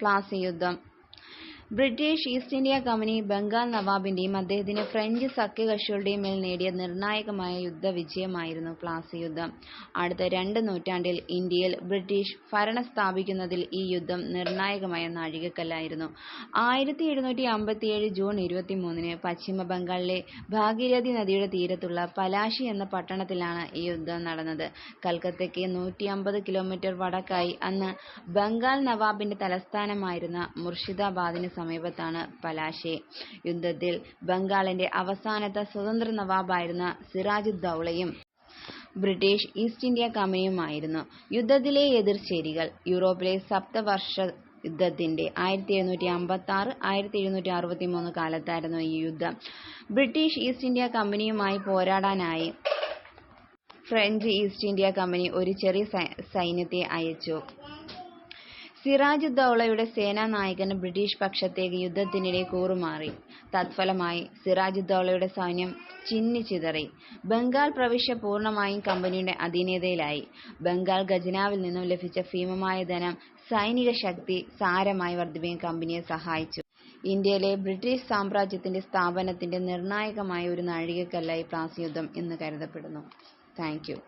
പ്ലാസി യുദ്ധം. British East India Company Bengal നവാബിന്റെയും അദ്ദേഹത്തിന്റെ ഫ്രഞ്ച് സഖ്യകക്ഷികളുടെയും മേൽ നേടിയ നിർണായകമായ യുദ്ധവിജയമായിരുന്നു പ്ലാസി യുദ്ധം. അടുത്ത 2 നൂറ്റാണ്ടിൽ ഇന്ത്യയിൽ ബ്രിട്ടീഷ് ഭരണം സ്ഥാപിക്കുന്നതിൽ ഈ യുദ്ധം നിർണായകമായ നാഴികക്കല്ലായിരുന്നു. 1757 ജൂൺ 23-ന് പശ്ചിമ ബംഗാളിലെ ഭാഗീരഥി നദിയുടെ തീരത്തുള്ള പലാശി എന്ന പട്ടണത്തിലാണ് ഈ യുദ്ധം നടന്നത്. കൽക്കത്തയ്ക്ക് 150 കിലോമീറ്റർ വടക്കായി അന്ന് ബംഗാൾ നവാബിന്റെ തലസ്ഥാനമായിരുന്ന മുർഷിദാബാദിന് സമീപത്താണ് പലാശി. യുദ്ധത്തിൽ ബംഗാളിന്റെ അവസാനത്തെ സ്വതന്ത്ര നവാബായിരുന്ന സിറാജുദ്ദൗളയും ബ്രിട്ടീഷ് ഈസ്റ്റ് ഇന്ത്യ കമ്പനിയുമായിരുന്നു യുദ്ധത്തിലെ എതിർചേരികൾ. യൂറോപ്പിലെ സപ്തവർഷ യുദ്ധത്തിന്റെ 1756-1763 കാലത്തായിരുന്നു ഈ യുദ്ധം. ബ്രിട്ടീഷ് ഈസ്റ്റ് ഇന്ത്യ കമ്പനിയുമായി പോരാടാനായി ഫ്രഞ്ച് ഈസ്റ്റ് ഇന്ത്യ കമ്പനി ഒരു ചെറിയ സൈന്യത്തെ അയച്ചു. സിറാജുദ്ദൗളയുടെ സേനാനായകൻ ബ്രിട്ടീഷ് പക്ഷത്തേക്ക് യുദ്ധത്തിനിടെ കൂറുമാറി. തത്ഫലമായി സിറാജുദ്ദൗളയുടെ സൈന്യം ചിന്നിച്ചിതറി. ബംഗാൾ പ്രവിശ്യ പൂർണ്ണമായും കമ്പനിയുടെ അധീനതയിലായി. ബംഗാൾ ഖജനാവിൽ നിന്നും ലഭിച്ച ഭീമമായ ധനം സൈനിക ശക്തി സാരമായി വർദ്ധിപ്പിക്കാൻ കമ്പനിയെ സഹായിച്ചു. ഇന്ത്യയിലെ ബ്രിട്ടീഷ് സാമ്രാജ്യത്തിന്റെ സ്ഥാപനത്തിന്റെ നിർണായകമായ ഒരു നാഴികക്കല്ലായി പ്ലാസി യുദ്ധം ഇന്ന് കരുതപ്പെടുന്നു. Thank you.